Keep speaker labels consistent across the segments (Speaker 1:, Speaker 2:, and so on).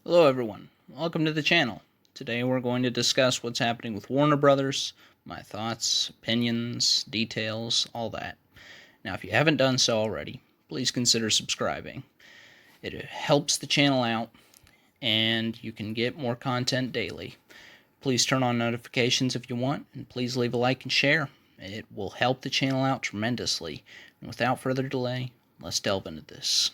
Speaker 1: Hello everyone, welcome to the channel. Today we're going to discuss what's happening with Warner Brothers, my thoughts, opinions, details, all that. Now if you haven't done so already, please consider subscribing. It helps the channel out and you can get more content daily. Please turn on notifications if you want, and please leave a like and share. It will help the channel out tremendously. And without further delay, let's delve into this.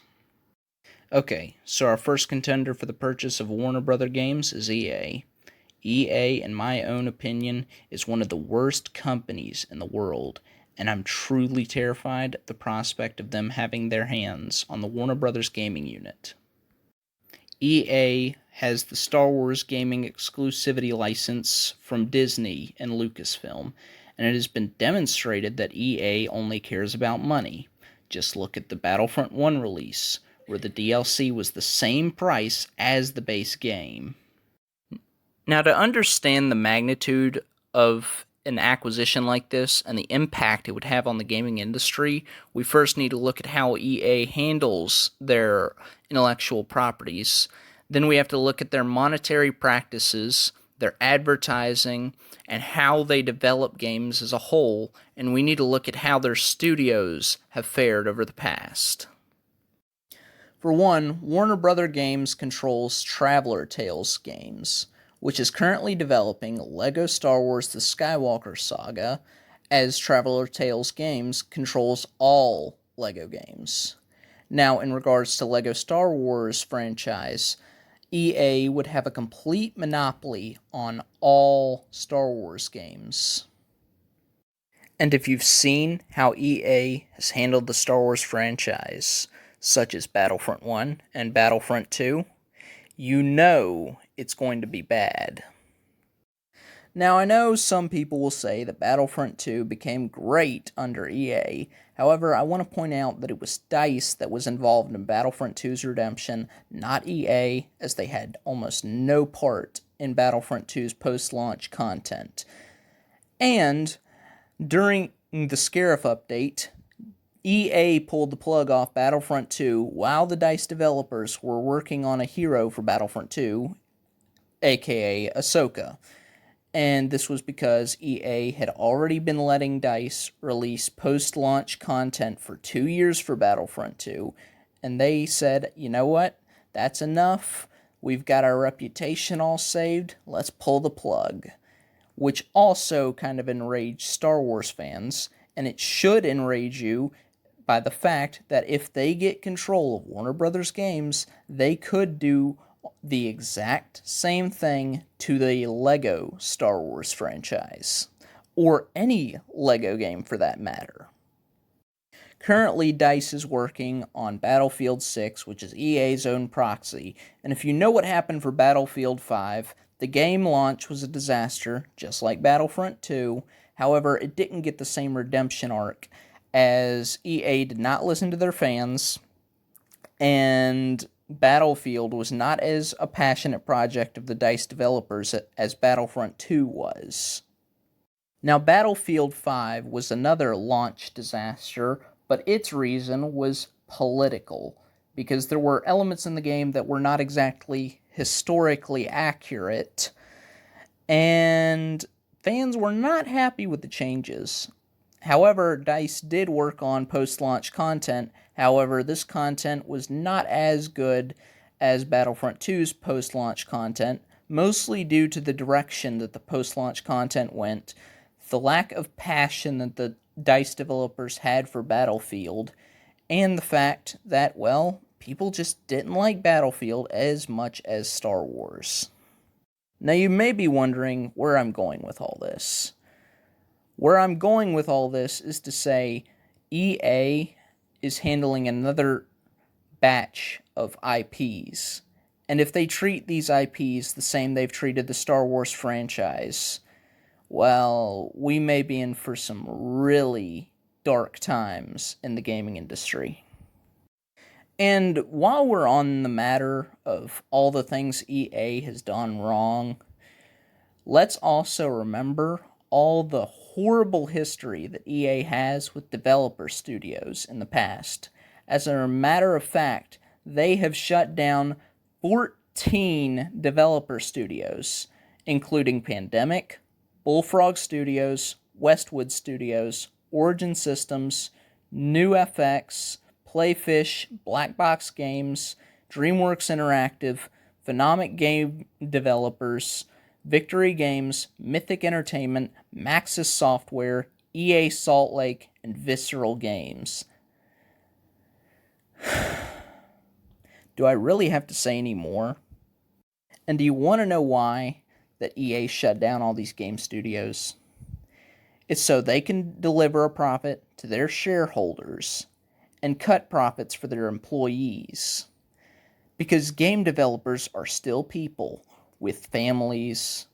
Speaker 1: Okay, so our first contender for the purchase of Warner Brother games is EA. EA, in my own opinion, is one of the worst companies in the world, and I'm truly terrified at the prospect of them having their hands on the Warner Brothers gaming unit. EA has the Star Wars gaming exclusivity license from Disney and Lucasfilm, and it has been demonstrated that EA only cares about money. Just look at the Battlefront 1 release, where the DLC was the same price as the base game. Now, to understand the magnitude of an acquisition like this and the impact it would have on the gaming industry, we first need to look at how EA handles their intellectual properties. Then we have to look at their monetary practices, their advertising, and how they develop games as a whole, and we need to look at how their studios have fared over the past. For one, Warner Brother Games controls Traveller Tales Games, which is currently developing LEGO Star Wars The Skywalker Saga, as Traveller Tales Games controls all LEGO games. Now, in regards to LEGO Star Wars franchise, EA would have a complete monopoly on all Star Wars games. And if you've seen how EA has handled the Star Wars franchise, such as Battlefront 1 and Battlefront 2, you know it's going to be bad. Now, I know some people will say that Battlefront 2 became great under EA. However, I want to point out that it was DICE that was involved in Battlefront 2's redemption, not EA, as they had almost no part in Battlefront 2's post-launch content. And during the Scarif update, EA pulled the plug off Battlefront 2 while the DICE developers were working on a hero for Battlefront 2, aka Ahsoka. And this was because EA had already been letting DICE release post-launch content for 2 years for Battlefront 2, and they said, you know what, that's enough, we've got our reputation all saved, let's pull the plug. Which also kind of enraged Star Wars fans, and it should enrage you by the fact that if they get control of Warner Brothers games, they could do the exact same thing to the LEGO Star Wars franchise, or any LEGO game for that matter. Currently, DICE is working on Battlefield 6, which is EA's own proxy, and if you know what happened for Battlefield 5, the game launch was a disaster, just like Battlefront 2. However, it didn't get the same redemption arc, as EA did not listen to their fans, and Battlefield was not as a passionate project of the DICE developers as Battlefront 2 was. Now, Battlefield 5 was another launch disaster, but its reason was political, because there were elements in the game that were not exactly historically accurate, and fans were not happy with the changes. However, DICE did work on post-launch content. However, this content was not as good as Battlefront 2's post-launch content, mostly due to the direction that the post-launch content went, the lack of passion that the DICE developers had for Battlefield, and the fact that, well, people just didn't like Battlefield as much as Star Wars. Now, you may be wondering where I'm going with all this. Where I'm going with all this is to say EA is handling another batch of IPs. And if they treat these IPs the same they've treated the Star Wars franchise, well, we may be in for some really dark times in the gaming industry. And while we're on the matter of all the things EA has done wrong, let's also remember all the horrible history that EA has with developer studios in the past. As a matter of fact, they have shut down 13 developer studios, including Pandemic, Bullfrog Studios, Westwood Studios, Origin Systems, New FX, Playfish, Black Box Games, DreamWorks Interactive, Phenomic Game Developers, Victory Games, Mythic Entertainment, Maxis Software, EA Salt Lake, and Visceral Games. Do I really have to say any more? And do you want to know why that EA shut down all these game studios? It's so they can deliver a profit to their shareholders and cut profits for their employees. Because game developers are still people with families,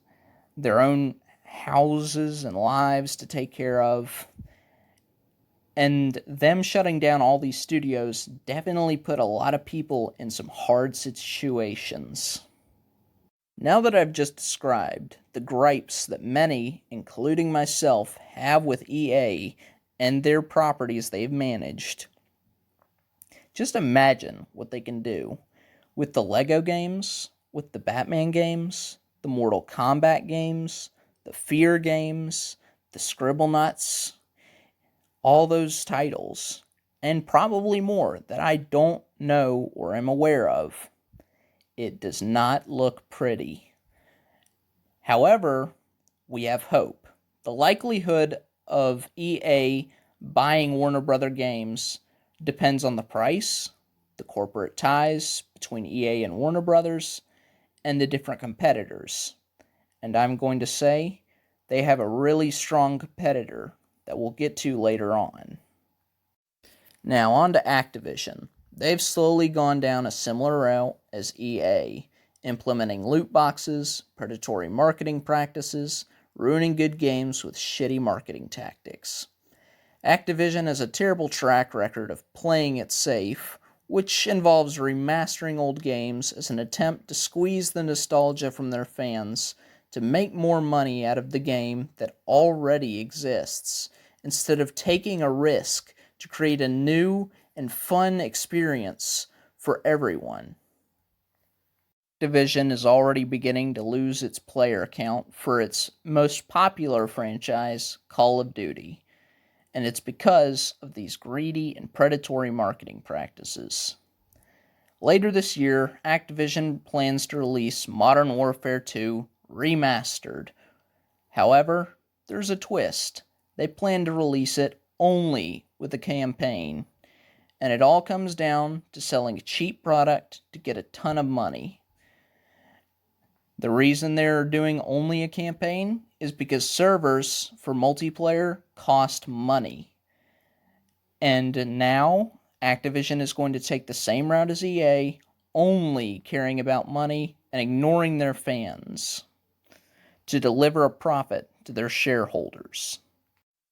Speaker 1: their own houses and lives to take care of. And them shutting down all these studios definitely put a lot of people in some hard situations. Now that I've just described the gripes that many, including myself, have with EA and their properties they've managed, just imagine what they can do with the Lego games, with the Batman games, the Mortal Kombat games, the Fear games, the Scribblenauts, all those titles, and probably more that I don't know or am aware of. It does not look pretty. However, we have hope. The likelihood of EA buying Warner Bros. Games depends on the price, the corporate ties between EA and Warner Bros., and the different competitors. And I'm going to say they have a really strong competitor that we'll get to later on. Now on to Activision. They've slowly gone down a similar route as EA, implementing loot boxes, predatory marketing practices, ruining good games with shitty marketing tactics. Activision has a terrible track record of playing it safe, which involves remastering old games as an attempt to squeeze the nostalgia from their fans to make more money out of the game that already exists, instead of taking a risk to create a new and fun experience for everyone. Activision is already beginning to lose its player count for its most popular franchise, Call of Duty, and it's because of these greedy and predatory marketing practices. Later this year, Activision plans to release Modern Warfare 2 Remastered. However, there's a twist. They plan to release it only with a campaign, and it all comes down to selling a cheap product to get a ton of money. The reason they're doing only a campaign is because servers for multiplayer cost money. And now, Activision is going to take the same route as EA, only caring about money and ignoring their fans, to deliver a profit to their shareholders.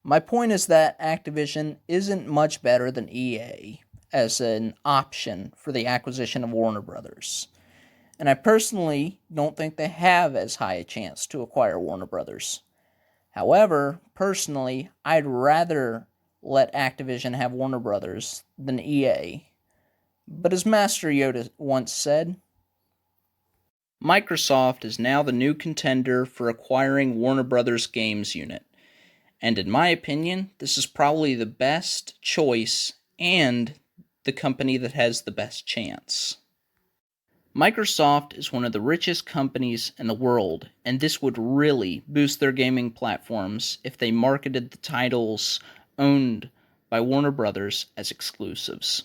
Speaker 1: My point is that Activision isn't much better than EA as an option for the acquisition of Warner Bros. And I personally don't think they have as high a chance to acquire Warner Bros. However, personally, I'd rather let Activision have Warner Bros. Than EA. But as Master Yoda once said, Microsoft is now the new contender for acquiring Warner Bros. Games unit. And in my opinion, this is probably the best choice and the company that has the best chance. Microsoft is one of the richest companies in the world, and this would really boost their gaming platforms if they marketed the titles owned by Warner Bros. As exclusives.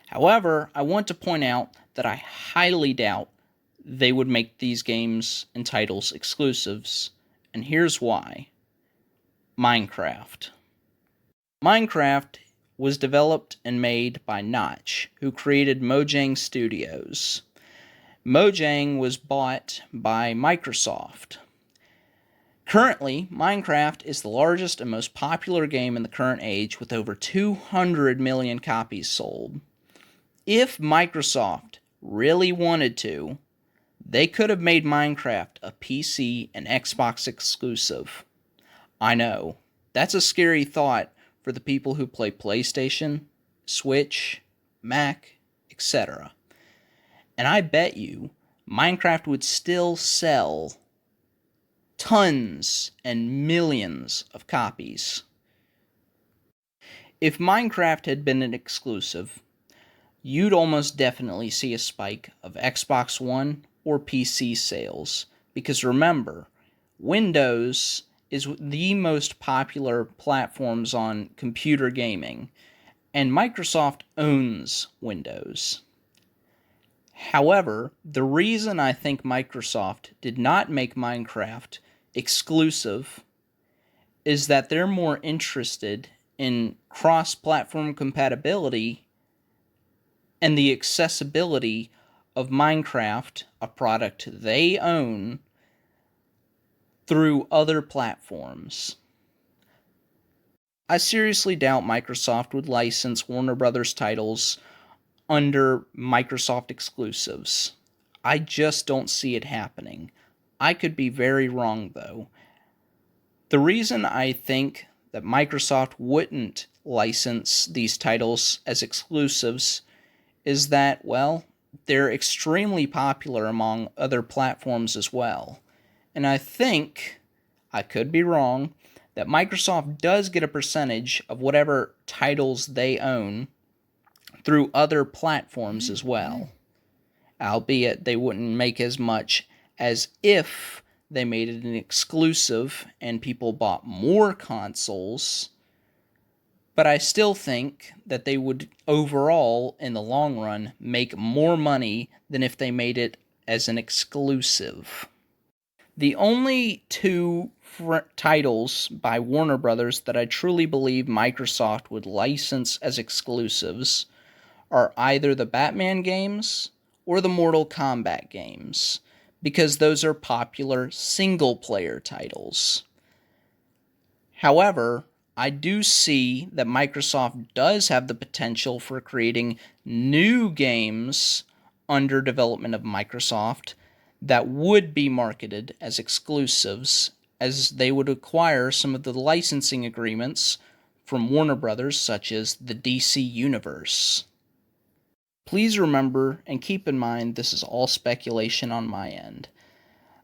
Speaker 1: However, I want to point out that I highly doubt they would make these games and titles exclusives, and here's why. Minecraft. Minecraft was developed and made by Notch, who created Mojang Studios. Mojang was bought by Microsoft. Currently, Minecraft is the largest and most popular game in the current age, with over 200 million copies sold. If Microsoft really wanted to, they could have made Minecraft a PC and Xbox exclusive. I know, that's a scary thought for the people who play PlayStation, Switch, Mac, etc. And I bet you Minecraft would still sell tons and millions of copies. If Minecraft had been an exclusive, you'd almost definitely see a spike of Xbox One or PC sales. Because remember, Windows is the most popular platforms on computer gaming, and Microsoft owns Windows. However, the reason I think Microsoft did not make Minecraft exclusive is that they're more interested in cross-platform compatibility and the accessibility of Minecraft, a product they own, through other platforms. I seriously doubt Microsoft would license Warner Brothers titles under Microsoft exclusives. I just don't see it happening. I could be very wrong, though. The reason I think that Microsoft wouldn't license these titles as exclusives is that, well, they're extremely popular among other platforms as well. And I think, I could be wrong, that Microsoft does get a percentage of whatever titles they own through other platforms as well. Albeit they wouldn't make as much as if they made it an exclusive and people bought more consoles. But I still think that they would overall, in the long run, make more money than if they made it as an exclusive. The only two titles by Warner Brothers that I truly believe Microsoft would license as exclusives are either the Batman games or the Mortal Kombat games, because those are popular single-player titles. However, I do see that Microsoft does have the potential for creating new games under development of Microsoft that would be marketed as exclusives, as they would acquire some of the licensing agreements from Warner Brothers, such as the DC Universe. Please remember and keep in mind this is all speculation on my end.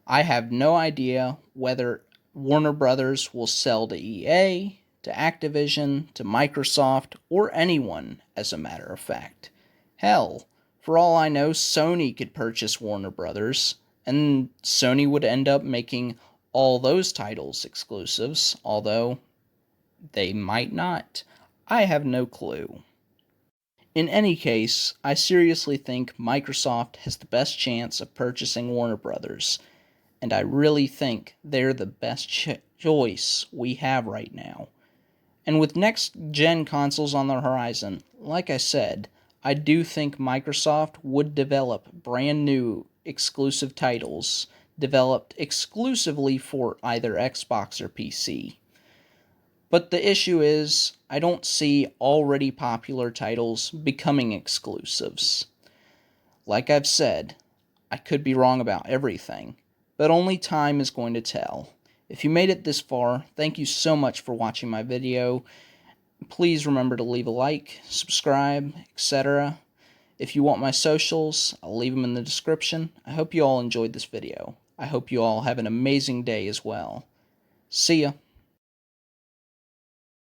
Speaker 1: I have no idea whether Warner Brothers will sell to EA, to Activision, to Microsoft, or anyone, as a matter of fact. Hell, for all I know, Sony could purchase Warner Brothers, and Sony would end up making all those titles exclusives, although they might not. I have no clue. In any case, I seriously think Microsoft has the best chance of purchasing Warner Brothers, and I really think they're the best choice we have right now. And with next-gen consoles on the horizon, like I said, I do think Microsoft would develop brand new exclusive titles developed exclusively for either Xbox or PC. But the issue is, I don't see already popular titles becoming exclusives. Like I've said, I could be wrong about everything, but only time is going to tell. If you made it this far, thank you so much for watching my video. Please remember to leave a like, subscribe, etc. If you want my socials, I'll leave them in the description. I hope you all enjoyed this video. I hope you all have an amazing day as well. See ya.